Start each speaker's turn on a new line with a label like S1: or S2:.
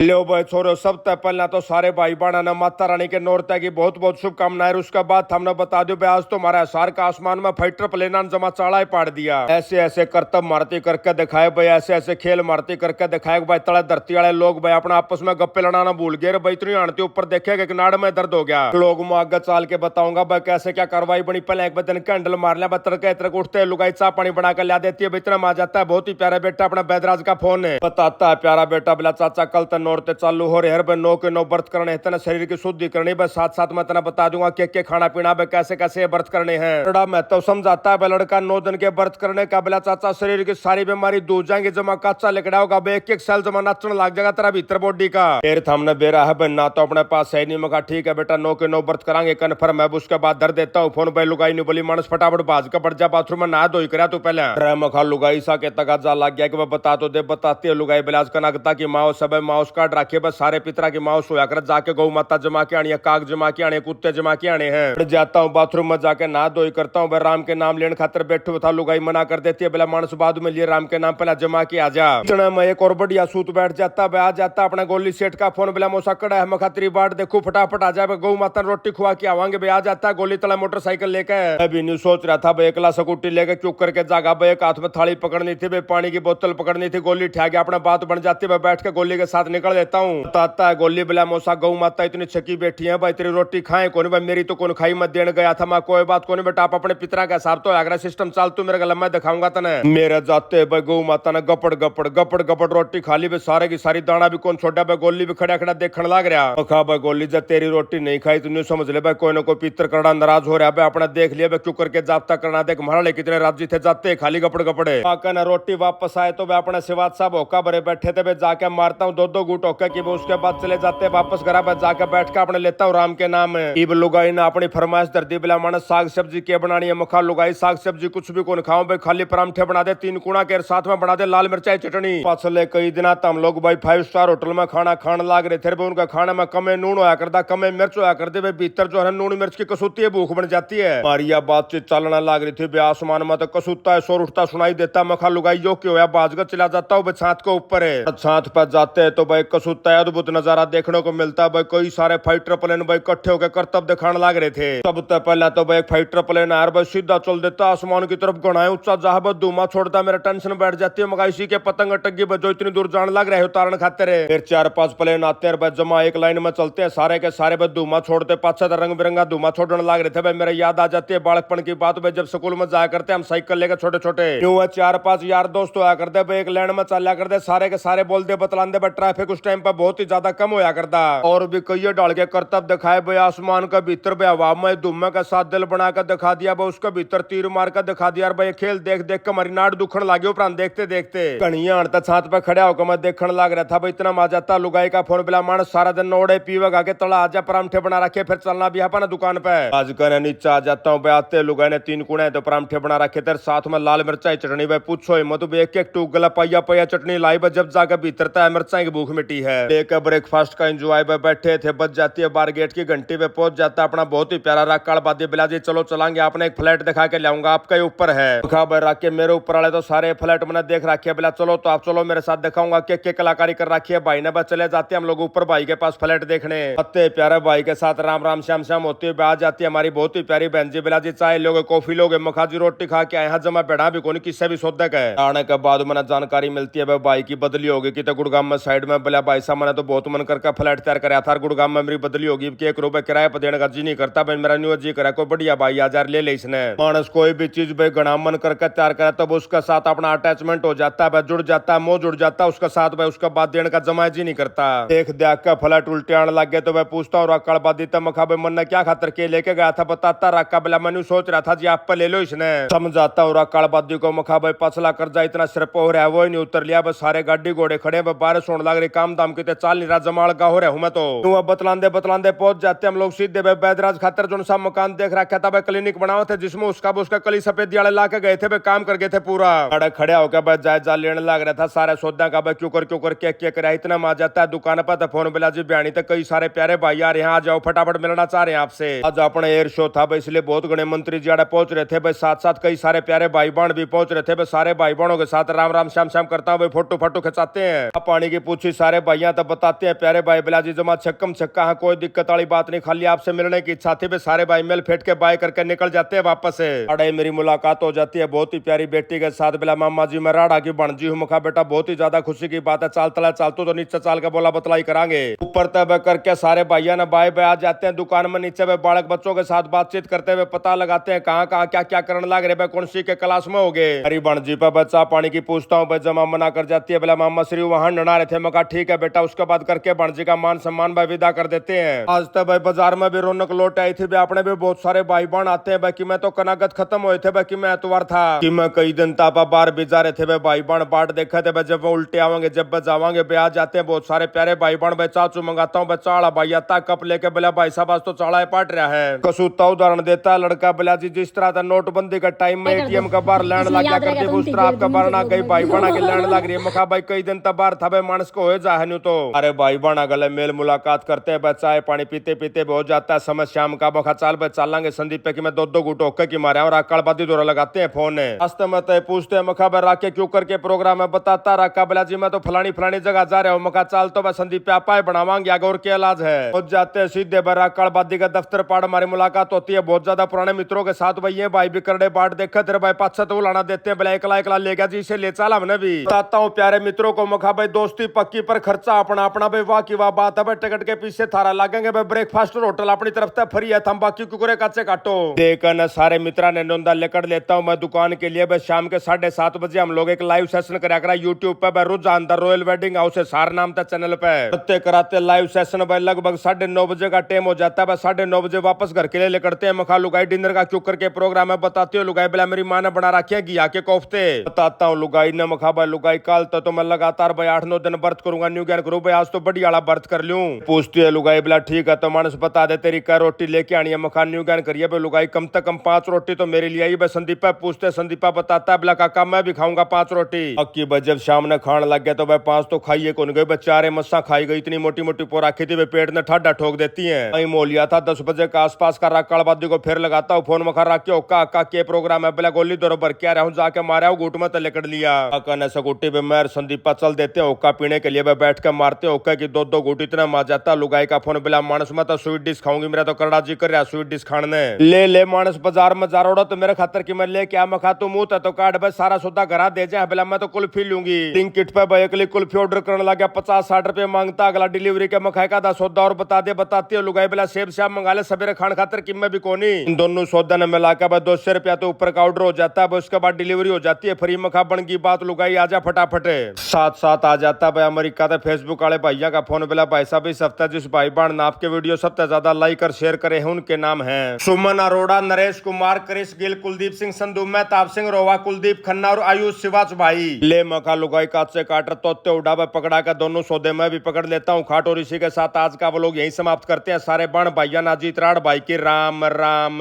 S1: लो भाई छोरो, सबसे पहला तो सारे भाई बहना ने माता रानी के नौरते की बहुत बहुत शुभकामनाएं। उसके बाद हमने बता दो आज तो हमारे सार का आसमान में फाइटर प्लेन जमा चाड़ा ही पाड़ दिया। ऐसे ऐसे करतब मारती करके दिखाए भाई, ऐसे ऐसे खेल मारती करके दिखाए भाई। तले धरती वाले लोग भाई अपना आपस में गप्पे लड़ाना भूल गए भाई। इतनी आंटी ऊपर देखेगा कि नाड़ में दर्द हो गया। लोग मैं आगे चाल के बताऊंगा भाई कैसे क्या कार्रवाई बनी। पहले एक दिन कैंडल मार लिया, तड़के तड़के उठते लुगाई चाह पानी बना कर ला देती है। इतना मा जाता है। बहुत ही प्यारा बेटा अपना बैदराज का फोन है, बताता है प्यारा बेटा बोला चाचा कल तक नौरते चालू हो रहे हर भाई। 9 के 9 व्रत करने इतना शरीर की शुद्धि करनी बस। साथ साथ मैं तना बता दूंगा के खाना पीना भाई कैसे कैसे व्रत करने हैं। बड़ा मैं तो समझाता है लड़का 9 दिन के व्रत करने का बोला चाचा शरीर की सारी बीमारी दूर जाएंगे। जमा काचा लिकड़ा होगा भाई, एक एक सेल जमा नाचने लग जाएगा तेरा भीतर बॉडी का। फिर हमने बेरा है भाई ना तो अपने पास है नहीं। मगा ठीक है बेटा 9 के 9 व्रत करांगे कन्फर्म है। उसके बाद धर देता हूँ फोन भाई। लुगाई नहीं बोली मानस फटाफट भाज का बढ़ जा बाथरूम में नहा धोई करा तू पहले। मखा लुगाई सा के तगाजा लग गया कि वह बता तो दे। बताती है लुगाई बिलाज कनकता की माओ सब माउस काट रखे बस। सारे पितरा की माओ सोया कर जाके गौ माता जमा के आनी है, काग जमा के आने, कुत्ते जमा के आने हैं। जाता हूँ बाथरूम में जाके नहा धोई करता हूँ। राम के नाम लेने खातर बैठे था। लुगाई मना कर देती है बोला मानस बाद में लिए राम के नाम पहला जमा के आ जा। इतना मैं एक और बढ़िया सूत बैठ जाता है। आ जाता अपना गोली सेठ का फोन बोला मोसा कड़ा है मखातरी बाट देखो फटाफट आ जाए। गौ माता रोटी खुआ के आवांगे भाई। आ जाता है गोली तला मोटरसाइकिल लेके। अभी नहीं सोच रहा था भाई एकला स्कूटी लेके क्यों करके जागा भाई। एक हाथ में थाली पकड़नी थी भाई, पानी की बोतल पकड़नी थी। गोली ठा गया अपना बात बन जाती है। बैठ के गोली के साथ निकल देता हूँ। बताता है गोली बोला मोसा गौ माता इतनी छकी बैठी है भाई, तेरी रोटी खाए कौन भाई। मेरी तो कौन खाई मत देने गया था मैं। कोई बात कौन बेटा आप अपने पितरा का हिसाब तो आगरा सिस्टम चाल तू मेरे गला में दिखाऊंगा तने। मेरे जाते भाई गौ माता ने गपड़ गपड़ गपड़ गपड़ रोटी खा ली भाई। सारे की सारी दाना भी कौन छोड़ा भाई। गोली भी खड़ा खड़ा देखने लग रहा। खा भाई गोली जब तेरी रोटी नहीं खाई तू समझ ले भाई कोई ना कोई पितर करना नाराज हो रहा है। अपना देख लिया भाई क्यों करके जाप्ता करना देख महाराले कितने राजी थे जाते खाली गपड़ गपड़े। ना रोटी वापस आए तो भाई अपने सिवाद साहब होका भरे बैठे थे भाई। जाके मारता हूँ 2-2 घूट होके की उसके बाद चले जाते वापस घर पर जाकर बैठ के अपने लेता हूँ राम के नाम। इब लुगाई ने अपनी फरमाइश दर दी बिला मानस साग सब्जी के बनानी है। मखा लुगाई साग सब्जी कुछ भी कौन खाओ भाई, खाली परांठे बना दे 3 कुणा के साथ में बना दे लाल मिर्चाई चटनी। पिछले कई दिन हम लोग भाई 5 स्टार होटल में खाना खाने लाग रहे थे। उनका खाने में कमे नून होया करता, कमे मिर्च होया करते भाई। भीतर जो है नून मिर्च की कसूती है, भूख बन जाती है। मारिया बातचीत चलना लाग रही थी आसमान में तो कसूता है शोर उठता सुनाई देता। मखा लुगाई जो क्यों है बाजगर चला जाता हूँ छात के ऊपर है। छात पर जाते हैं तो भाई कसूता है अद्भुत नजारा देखने को मिलता है भाई। कई सारे फाइटर प्लेन भाई इकट्ठे होकर करतब दिखाने लग रहे थे। सबसे पहले तो भाई एक फाइटर प्लेन आया भाई सीधा चल देता आसमान की तरफ गणाए ऊंचा जहां धुआं छोड़ता मेरा टेंशन बैठ जाती है। मगर इसी के पतंग अटकी बजो इतनी दूर जाने लग रहे उतारण खाते रहे। फिर 4-5 प्लेन आते हैं भाई जमा एक लाइन में चलते हैं सारे के सारे भाई धुआं छोड़ते पाछा रंग बिरंगा धुआं छोड़ने लग रहे थे भाई। मेरा याद आ जाती है बालकपन की बात भाई। जब स्कूल में जाया करते हम साइकिल लेकर छोटे छोटे 4-5 यार दोस्त होया करते भाई। एक लाइन में चला करते सारे के सारे बोलते बतलाते भाई। ट्रैफिक उस टाइम पर बहुत ही ज्यादा कम होया करता और भी कई डाल के करतब दिखाए भाई। आसमान का भीतर भाई हवा में धुआं का साथ दिल बनाकर दिखा दिया भाई। उसका भीतर तीर मार कर दिखा दिया भाई। खेल देख देख कर हमारी नाड़ दुखन लगे उपरांत देखते देखते कनिया अड़ता छात पर खड़ा होकर मैं देखने लग रहा था भाई। इतना मजा था लुगाई का फोन बिला मान सारा दिन नोड़े पीवे गा के तला आजा परांठे बना रखे फिर चलना भी है दुकान पे। आज कर नीचे आ जाता हूँ भाई। आते लुगाई ने 3 कुणे तो परांठे बना रखे थे साथ में लाल मिर्चाई चटनी भाई। पूछो मत एक एक टूक गला पाइया पाइया चटनी लाई भाई। जब जाकर भीतर तय मिर्चाई की भूख मिट्टी है। लेकर ब्रेकफास्ट का एंजॉय भाई बैठे थे। बच जाती है बार गेट की घंटी पे पहुंच जाता अपना बहुत ही प्यारा राकाल बादी बिलाजी। चलो चलांगे आपने एक फ्लैट दिखा के लाऊंगा आपका ही ऊपर है। राके मेरे ऊपर वाले तो सारे फ्लैट मैंने देख रखे बिला। चलो तो आप चलो मेरे साथ दिखाऊंगा के कलाकारी कर रखी है भाई ने। बस चले जाते हम लोग ऊपर भाई के पास फ्लैट देखने। अत्ते प्यारे भाई के साथ राम राम श्याम श्याम होती हुई आ जाती है हमारी बहुत ही प्यारी बहन जी बिलाजी। चाय लोगे कॉफी लोगे मखाजी रोटी खा के यहाँ जमा बैठा भी कौन किससे भी सोदक है। आने के बाद मैंने जानकारी मिलती है भाई की बदली होगी कि गुड़गाम में साइड में बोला भाई साहब मैंने तो बहुत मन करके फ्लैट तैयार कराया था। गुड़गाम में मेरी बदली होगी कि 1 रुपए किराए पर देने का जी नहीं करता भाई। मेरा न्यू जी करा कोई बढ़िया भाई 1000 ले ले इसने। मानस कोई भी चीज भाई गणा मन करके तैयार करा तब उसके साथ अपना अटैचमेंट हो जाता है भाई, जुड़ जाता है, मोह जुड़ जाता है उसके साथ भाई। उसका बाद देने का जमा जी नहीं करता। देख देख का फ्लैट उल्टे आने लग गए तो मैं पूछता हूँ रक्कड़ बादी तब मखा भाई मन ने क्या खातर के लेके गया था बताता रक्का बिला। मैंने सोच रहा था जी आप पर ले लो इसने। समझाता हूँ रक्कड़ बादी को मखा भाई पछला कर्जा इतना सिर पर हो रहा है वो ही नहीं उतर लिया बस। सारे गाड़ी घोड़े खड़े बारिश होने लग रही काम दाम के चाल नहीं रहा जमाल का हो रहा हूं मैं तो। बतलांदे बतलांदे पहुंच जाते हम लोग सीधे भाई बैदराज खातर जो सा मकान देख रखा था भाई क्लिनिक बनाओ थे जिसमें उसका कली सफेद दियाले ला के गए थे भाई। काम कर गए थे पूरा खड़े होकर भाई जायजा लेने लग रहा था सारे सौदा का भाई। क्यों कर क्या कराया इतना मा जाता है दुकान पर फोन बिला जी बयानी तक कई सारे प्यारे भाई यार यहाँ आ जाओ फटाफट मिलना चाह रहे हैं आपसे। आज अपना एयर शो था भाई इसलिए बहुत गणे मंत्री जी पहुंच रहे थे भाई। साथ साथ कई सारे प्यारे भाई बहन भी पहुंच रहे थे भाई। सारे भाई बहनों के साथ राम राम श्याम श्याम करता हूँ भाई। फोटो फाटो खिंचाते हैं पानी की पूछी सारी सारे भाइयां तब बताते हैं प्यारे भाई बिलाजी जमा छक्कम छक्का है, कोई दिक्कत वाली बात नहीं, खाली आपसे मिलने की इच्छा थी। वे सारे भाई मेल फेट के बाय करके निकल जाते हैं वापस से। अरे मेरी मुलाकात हो जाती है बहुत ही प्यारी बेटी के साथ। बिला मामा जी मैं राड़ा की बणजी हूँ। मुखा बेटा बहुत ही ज्यादा खुशी की बात है, चाल तला चालतू तो नीचे चाल के बोला बतलाई करांगे। ऊपर तब करके सारे भाइया ना बाय बाय आ जाते हैं दुकान में। नीचे वे बालक बच्चों के साथ बातचीत करते हुए पता लगाते हैं कहाँ कहाँ क्या क्या करने लग रहे, कौन सी के क्लास में हो गए। अरे बणजी पे बच्चा पानी की पूछता हूँ, जमा मना कर जाती है। बोला मामा श्री वहां नड़ा रहे थे। मैं कहा ठीक है बेटा। उसके बाद करके बणजी का मान सम्मान भाई विदा कर देते हैं। आज तक भाई बाजार में भी रौनक लौट आई थी। अपने भी बहुत सारे भाई बहन आते हैं बाकी मैं तो कनागत खत्म हुए थे बाकी मैं एतवार था कि मैं कई दिन तापा बार बिजा रहे थे भाई बहन बाट देखे थे। जब वो उल्टे आवेंगे जब जावांगे ब्याह जाते हैं बहुत सारे प्यारे भाई बहन। भाई चाचू मंगाता हूँ चाड़ा भाई आता कप लेके बोला भाई साहब आज तो चाड़ा पाट रहा है। कसूता उदाहरण देता है लड़का बोला जी जिस तरह था नोटबंदी का टाइम में एटीएम का बार लैंड लग गया करते उस तरह आपका बार ना गई भाई बना के लैंड लग रही है। मखा भाई कई दिन तक बार था भाई मानस को हो जा है तो। अरे भाई बना गले मेल मुलाकात करते हैं चाय पानी पीते पीते हो जाता है समय शाम का। मखा चाल भाई चलेंगे संदीप पे कि मैं दो गुट होके की मारे और अकड़बादी दौरा लगाते हैं फोन अस्त में तय पूछते हैं मखा भाई राके क्यों करके प्रोग्राम है बताता रखा बोला जी मैं तो फलानी फलानी जगह जा रहा हूँ। मखा चाल तो भाई संदीप पे आपा बनावांगे आगे और क्या इलाज है। पहुंच जाते हैं सीधे बरा अकड़बादी का दफ्तर पाड़ हमारी मुलाकात होती है बहुत ज्यादा पुराने मित्रों के साथ। भाई ये भाई बिकरड़े बाट देखा तेरे भाई पाछा तो लाना देते हैं बोला एकला एकला ले गया जी इसे ले चला हमने भी बताता हूँ प्यारे मित्रों को। मखा भाई दोस्ती पक्की पर खर्चा अपना अपना भाई वाह की वाह बात है भाई। टिकट के पीछे थारा लागेंगे भाई ब्रेकफास्ट और होटल अपनी तरफ से फ्री है, थम बाकी कुकुरे काचे काटो। देखकर सारे मित्रा ने नोंदा लेकर लेता हूँ मैं दुकान के लिए। भाई शाम के 7:30 बजे हम लोग एक लाइव सेशन करा यूट्यूब पे भाई रुझान द रॉयल वेडिंग हाउस है सार नाम था चैनल पे करते कराते लाइव सेशन भाई लगभग 9:30 बजे का टाइम हो जाता है। भाई 9:30 बजे वापस घर के लिए लेकर हैं। मखा लुगाई डिनर का क्यों करके प्रोग्राम है बताती हूँ। लुगाई बोला मेरी माँ ने बना रखे है घिया के कोफ्ते बताता हूँ। लुगाई ने मखा भाई लुगाई काल तो मैं लगातार भाई 8-9 दिन व्रत करूंगा न्यू ज्ञान करूँ भाई आज तो बड़ी वाला व्रत कर लूं। पूछती है लुगाई बोला ठीक है तो मानस बता दे तेरी क्या रोटी लेके आनी है। मखा न्यू ज्ञान करिए भाई लुगाई कम से कम 5 रोटी तो मेरे लिए आई। भाई संदीपा पूछते संदीपा बताता है बोला काका मैं भी खाऊंगा 5 रोटी। अक्की भाई जब शाम ने खाने लग गया तो भाई 5 तो खाइए कौन गए। चारे मस्सा खाई गई इतनी मोटी मोटी पोर रखी थी पेट ने ठाडा ठोक देती है। वही मोलिया था 10 बजे के आसपास का रक्कड़बादी को फिर लगाता हूँ फोन मखा रख के ओका अक्का के प्रोग्राम है बोला गोली दौर भर के रहा हूँ जाके मारा गुट में तो लेकर लिया। अक्का ने सकुटी पे मैं संदीपा चल देते हैं ओका पीने के लिए बैठ कर मारते ओका की 2-2 गुट इतना मजा जाता। लुगाई का फोन बिला मानस में तो स्वीट डिश खाऊंगी मेरा तो करड़ा जी कर रहा स्वीट डिश खाने ले मानस बाजार में जा रहा तो मेरे खातर की मैं ले क्या मखा तू मुंह तो काट भाई सारा सौदा घरा दे जाए बिला मैं तो कुल्फी लूंगी। किट पे भाई अगली कुल्फी ऑर्डर करने लगा 50-60 रुपए मांगता अगला डिलीवरी के मखाए का 10 सौदा और बता दे बताती है। लुगाई बिला सेब शाम मंगा ले सवेरे खान खातर कि मैं भी कोनी इन दोनों सौदा ने मिला के भाई 200 रुपया तो ऊपर का ऑर्डर हो जाता है। उसके बाद डिलीवरी हो जाती है फ्री। मखा बन की बात लुगाई आजा फटाफट साथ साथ आ जाता भाई अमेरिका से फेसबुक वाले भैया का फोन बिला भाई साहब इस हफ्ते जिस भाई बहन ने आपके वीडियो सबसे ज्यादा लाइक और शेयर करे हैं उनके नाम है सुमन अरोड़ा, नरेश कुमार, क्रिश गिल, कुलदीप सिंह संधू, मेहताब सिंह रोवा, कुलदीप खन्ना और आयुष शिवाच भाई। ले मखा लुगाई काट से काटर तोते उड़ा पकड़ा का दोनों सौदे में भी पकड़ लेता हूँ खाट। और इसी के साथ आज का वो लोग यही समाप्त करते हैं। सारे बहन भैया नाजीत राड़ भाई की राम राम।